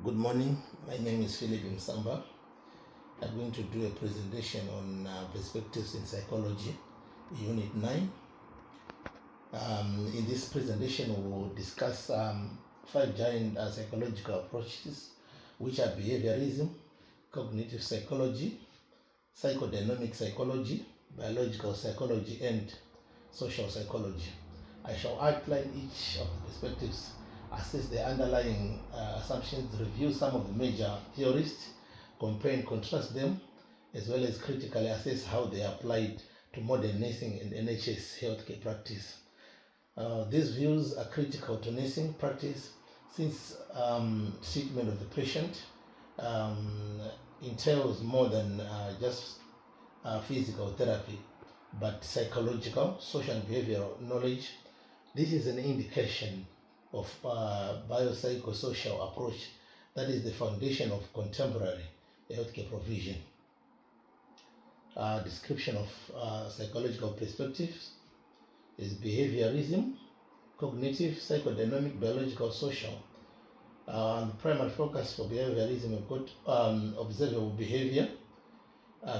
Good morning. My name is Philip Msamba. I'm going to do a presentation on perspectives in psychology, Unit 9. In this presentation, we will discuss 5 giant psychological approaches, which are behaviorism, cognitive psychology, psychodynamic psychology, biological psychology, and social psychology. I shall outline each of the perspectives, assess the underlying assumptions, review some of the major theorists, compare and contrast them, as well as critically assess how they are applied to modern nursing and NHS healthcare practice. These views are critical to nursing practice since treatment of the patient entails more than just physical therapy, but psychological, social, and behavioral knowledge. This is an indication of biopsychosocial approach that is the foundation of contemporary healthcare provision. Description of psychological perspectives is behaviorism, cognitive, psychodynamic, biological, social. The primary focus for behaviorism, we've got observable behavior.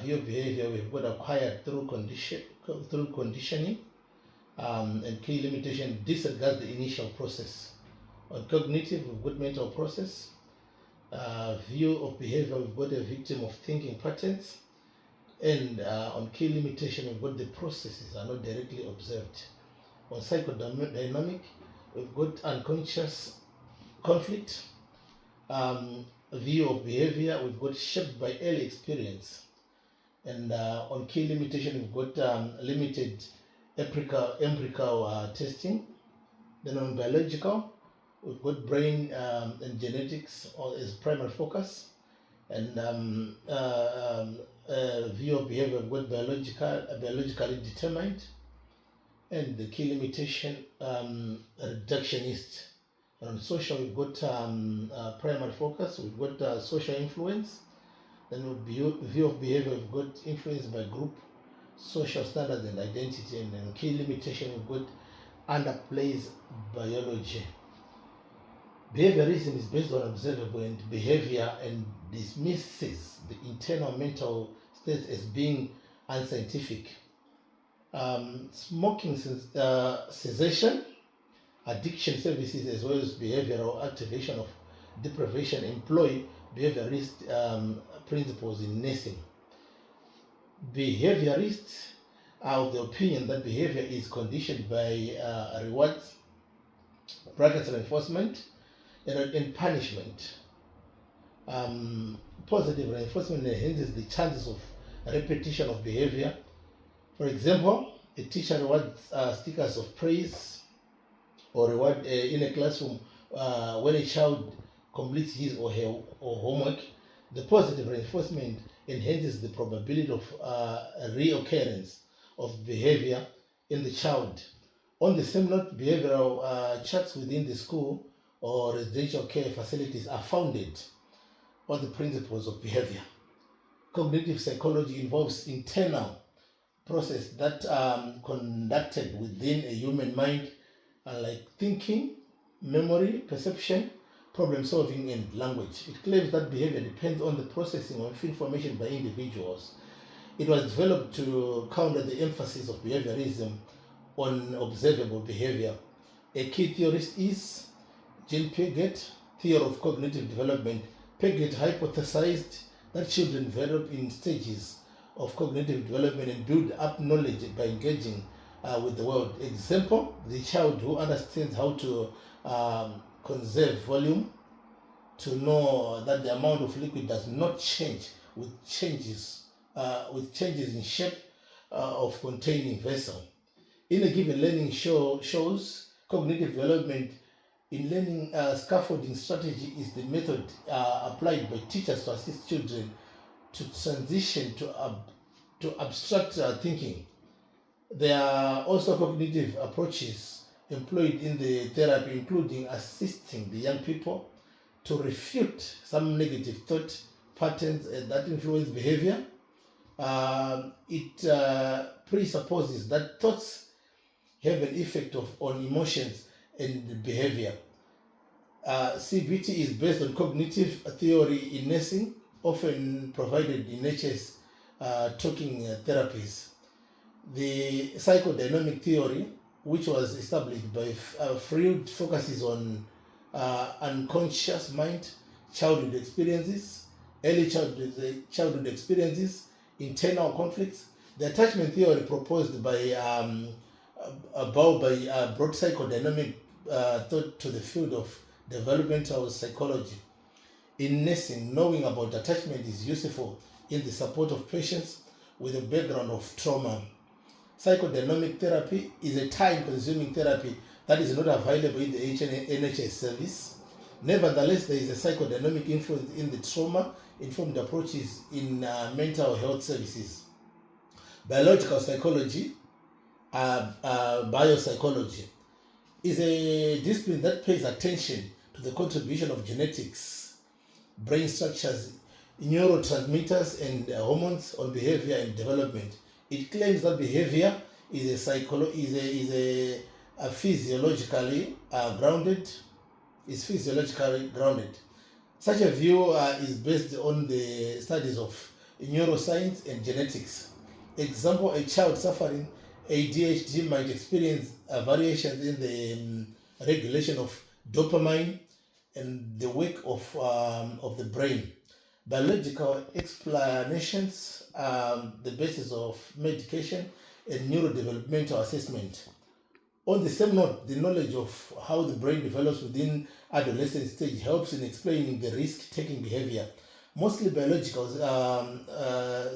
View of behavior we've got acquired through conditioning, and key limitation disregard the initial process. On cognitive, we've got mental process. View of behavior, we've got a victim of thinking patterns. And on key limitation, we've got the processes are not directly observed. On psychodynamic, we've got unconscious conflict. View of behavior, we've got shaped by early experience. And on key limitation, we've got limited empirical testing. Then on biological, we've got brain and genetics as primary focus. And view of behavior, we've got biologically determined. And the key limitation, reductionist. And on social, we've got primary focus, we've got social influence. Then view of behavior, we've got influence by group, social standards and identity. And then key limitation, we've got underplays biology. Behaviorism is based on observable behavior and dismisses the internal mental states as being unscientific. Smoking cessation, addiction services, as well as behavioral activation of deprivation employ behaviorist principles in nursing. Behaviorists are of the opinion that behavior is conditioned by rewards, reinforcement, and punishment. Positive reinforcement enhances the chances of repetition of behavior. For example, a teacher rewards stickers of praise or reward in a classroom when a child completes his or her homework. The positive reinforcement enhances the probability of reoccurrence of behavior in the child. On the same note, behavioral charts within the school or residential care facilities are founded on the principles of behavior. Cognitive psychology involves internal process that conducted within a human mind, like thinking, memory, perception, problem solving, and language. It claims that behavior depends on the processing of information by individuals. It was developed to counter the emphasis of behaviorism on observable behavior. A key theorist is Jean Piaget, theory of cognitive development. Piaget hypothesized that children develop in stages of cognitive development and build up knowledge by engaging with the world. Example, the child who understands how to conserve volume, to know that the amount of liquid does not change with changes in shape of containing vessel. In a given learning shows cognitive development in learning scaffolding strategy is the method applied by teachers to assist children to transition to abstract thinking. There are also cognitive approaches employed in the therapy, including assisting the young people to refute some negative thought patterns that influence behavior. It presupposes that thoughts have an effect on emotions and behavior. CBT is based on cognitive theory in nursing, often provided in NHS talking therapies. The psychodynamic theory, which was established by Freud, focuses on unconscious mind, childhood experiences, early childhood experiences, internal conflicts. The attachment theory proposed by brought psychodynamic thought to the field of developmental psychology. In nursing, knowing about attachment is useful in the support of patients with a background of trauma. Psychodynamic therapy is a time-consuming therapy that is not available in the NHS service. Nevertheless, there is a psychodynamic influence in the trauma-informed approaches in mental health services. Biological psychology, biopsychology, is a discipline that pays attention to the contribution of genetics, brain structures, neurotransmitters, and hormones on behavior and development. It claims that behavior is physiologically grounded. Is physiologically grounded. Such a view is based on the studies of neuroscience and genetics. Example: a child suffering ADHD might experience variations in the regulation of dopamine and the work of the brain. Biological explanations, the basis of medication and neurodevelopmental assessment. On the same note, the knowledge of how the brain develops within adolescent stage helps in explaining the risk-taking behavior. Mostly biological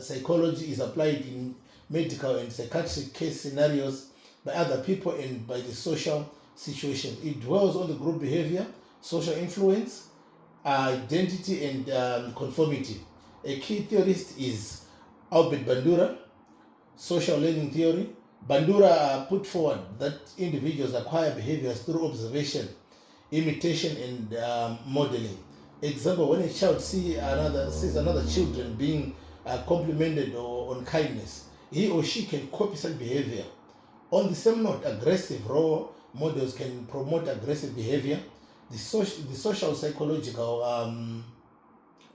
psychology is applied in medical and psychiatric case scenarios by other people and by the social situation. It dwells on the group behavior, social influence, identity, and conformity. A key theorist is Albert Bandura, social learning theory. Bandura put forward that individuals acquire behaviors through observation, imitation, and modeling. Example: when a child sees another children being complimented or on kindness, he or she can copy such behavior. On the same note, aggressive role models can promote aggressive behavior. The social psychological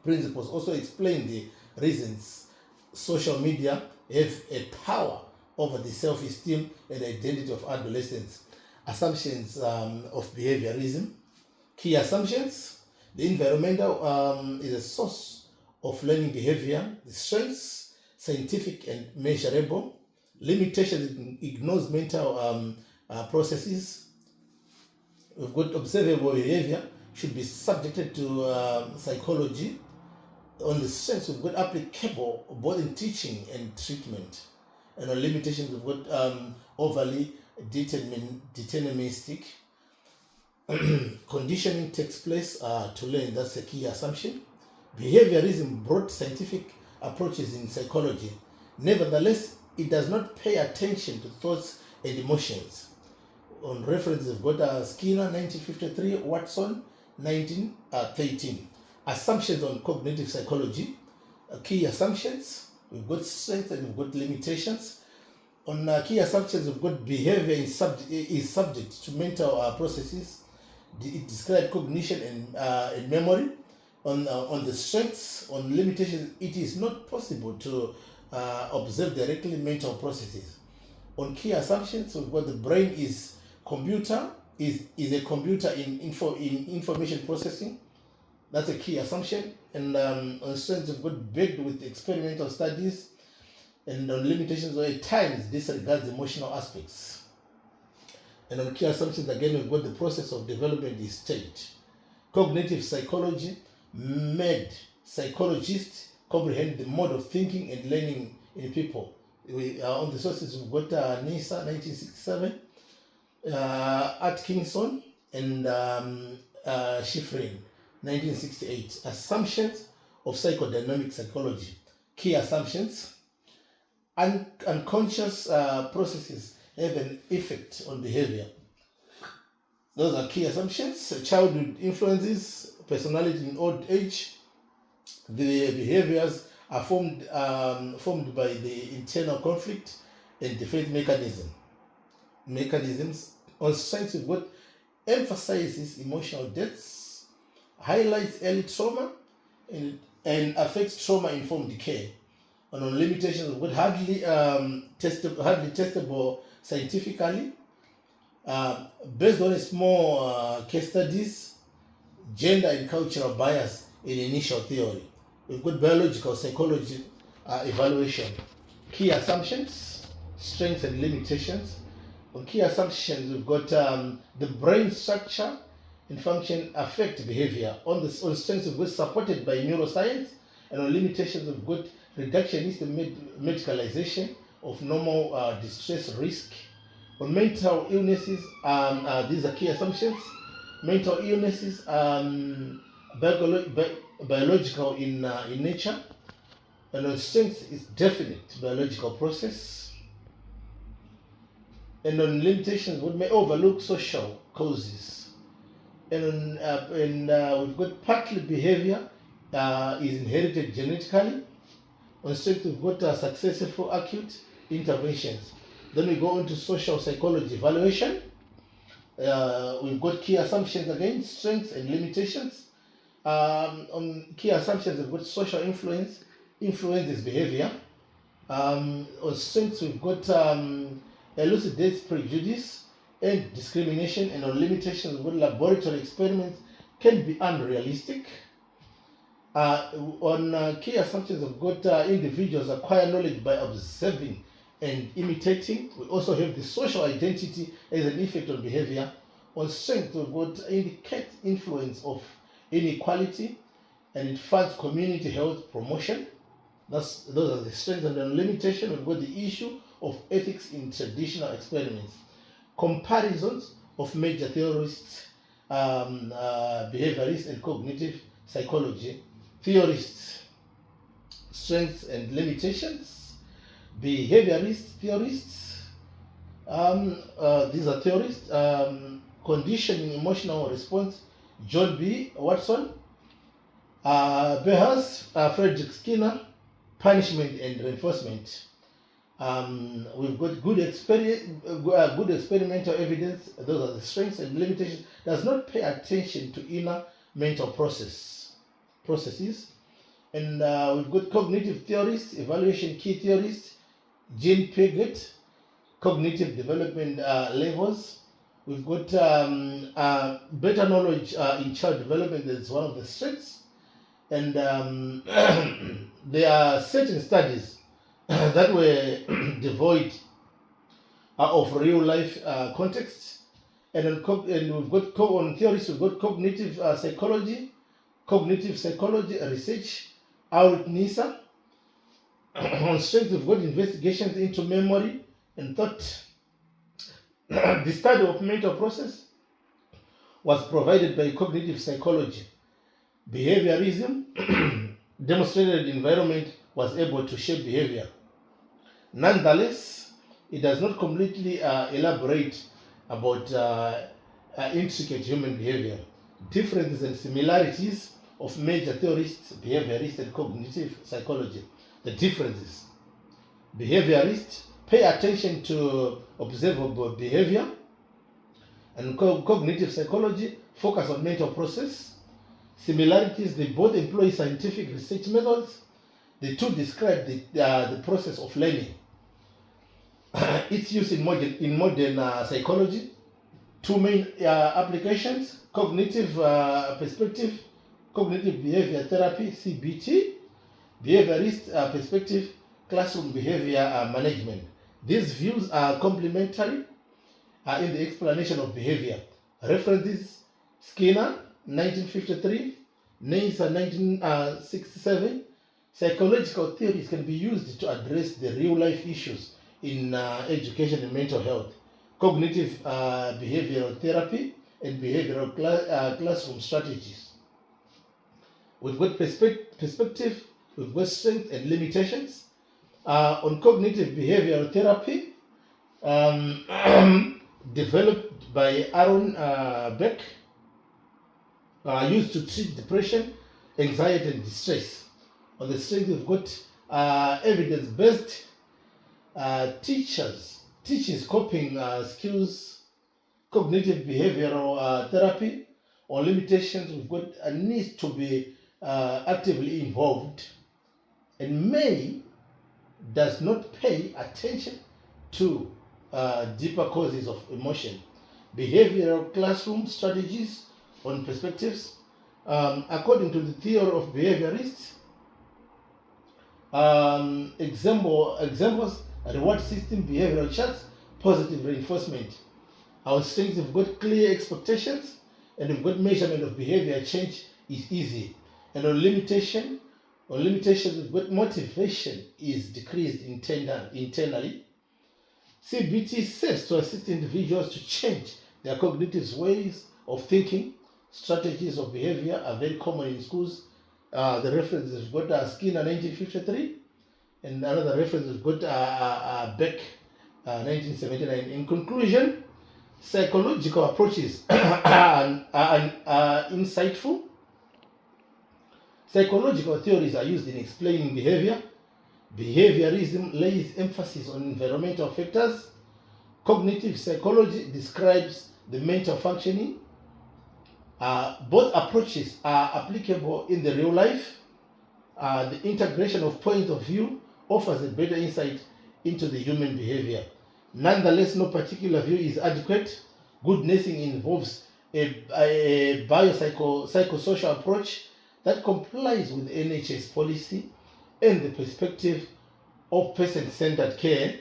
principles also explain the reasons social media have a power over the self-esteem and identity of adolescents. Assumptions of behaviorism. Key assumptions: the environmental is a source of learning behavior. The strengths, scientific and measurable. Limitations, ignores mental processes. We've got observable behavior, should be subjected to psychology. On the strengths, we've got applicable both in teaching and treatment. And on limitations, we've got overly deterministic. Conditioning takes place to learn. That's a key assumption. Behaviorism brought scientific approaches in psychology. Nevertheless, it does not pay attention to thoughts and emotions. On references, we've got Skinner 1953, Watson 1913. Assumptions on cognitive psychology. Key assumptions, we've got strengths and we've got limitations. On key assumptions, we've got behavior is subject to mental processes. It describes cognition and memory. On the strengths, on limitations, it is not possible to observe directly mental processes. On key assumptions, we've got the brain is a computer in information processing. That's a key assumption. And on strengths, we've got backed with experimental studies. And on limitations, at times disregards emotional aspects. And on key assumptions, again, we've got the process of development is staged. Cognitive psychology made psychologists comprehend the mode of thinking and learning in people. On the sources, we've got NISA 1967, Atkinson, and Schifrin 1968. Assumptions of psychodynamic psychology. Key assumptions: unconscious processes have an effect on behavior. Those are key assumptions. Childhood influences personality in old age. The behaviors are formed by the internal conflict and defense mechanisms. On strengths, we've got emphasizes emotional depths, highlights early trauma and affects trauma-informed care. And on limitations, with hardly testable scientifically, based on a small case studies, gender and cultural bias in initial theory. We've got biological psychology evaluation, key assumptions, strengths and limitations. On key assumptions, we've got the brain structure and function affect behavior. On strengths, we've got supported by neuroscience, and on limitations, we've got reductionist medicalization of normal distress risk. On mental illnesses, these are key assumptions. Mental illnesses, biological in nature, and on strengths is definite biological process. And on limitations, we may overlook social causes. And we've got partly behavior is inherited genetically. On strength, we've got successful acute interventions. Then we go on to social psychology evaluation. We've got key assumptions again, strengths and limitations. On key assumptions, we've got social influences behavior. On strengths, we've got elucidates prejudice and discrimination, and on limitations, we've got laboratory experiments can be unrealistic. On key assumptions, we've got individuals acquire knowledge by observing and imitating. We also have the social identity as an effect on behavior. On strength, we've got indicate influence of inequality, and it funds community health promotion. Those are the strengths. And on limitation, we've got the issue of ethics in traditional experiments. Comparisons of major theorists, behaviorists and cognitive psychology theorists, strengths and limitations. Behaviorist theorists, these are theorists. Conditioning emotional response, John B. Watson. Behers, Frederick Skinner. Punishment and reinforcement. We've got good experimental evidence. Those are the strengths and limitations. Does not pay attention to inner mental processes. And we've got cognitive theorists, evaluation key theorists, Jean Piaget, cognitive development levels. We've got better knowledge in child development as one of the strengths. And there are certain studies that were devoid of real life context. And we've got on theories, we've got cognitive psychology research, Ulrich Nisa. On strength, we've got investigations into memory and thought. The study of mental process was provided by cognitive psychology. Behaviorism demonstrated environment was able to shape behavior. Nonetheless, it does not completely elaborate about intricate human behavior. Differences and similarities of major theorists, behaviorists, and cognitive psychology. The differences. Behaviorists pay attention to observable behavior, and cognitive psychology focus on mental process. Similarities, they both employ scientific research methods. The two describe the process of learning. Its use in modern psychology. Two main applications: cognitive perspective, cognitive behavior therapy, CBT, behaviorist perspective, classroom behavior management. These views are complementary in the explanation of behavior. References: Skinner, 1953, Neisser, 1967. Psychological theories can be used to address the real-life issues in education and mental health. Cognitive behavioral therapy and behavioral classroom strategies. We've got perspective, we've got strengths and limitations. On cognitive behavioral therapy, developed by Aaron Beck, used to treat depression, anxiety, and distress. On the strength, we've got evidence-based teaches coping skills, cognitive behavioral therapy. or limitations, we've got a need to be actively involved, and May does not pay attention to deeper causes of emotion. Behavioral classroom strategies on perspectives. According to the theory of behaviorists, examples: reward system, behavioral charts, positive reinforcement. Our strengths have got clear expectations, and we've got measurement of behavior change is easy. And on limitations, we've got motivation is decreased internally. CBT serves to assist individuals to change their cognitive ways of thinking. Strategies of behavior are very common in schools. The references we've got Skinner 1953, and another reference we've got Beck 1979. In conclusion, psychological approaches are insightful. Psychological theories are used in explaining behavior. Behaviorism lays emphasis on environmental factors. Cognitive psychology describes the mental functioning. Both approaches are applicable in the real life. The integration of points of view offers a better insight into the human behavior. Nonetheless, no particular view is adequate. Good nursing involves a biopsychosocial approach that complies with NHS policy and the perspective of person-centered care.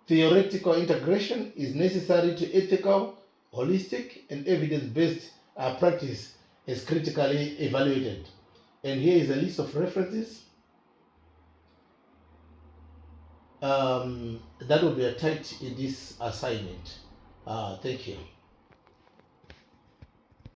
Theoretical integration is necessary to ethical, holistic, and evidence-based practice as critically evaluated. And here is a list of references that will be attached in this assignment. Thank you.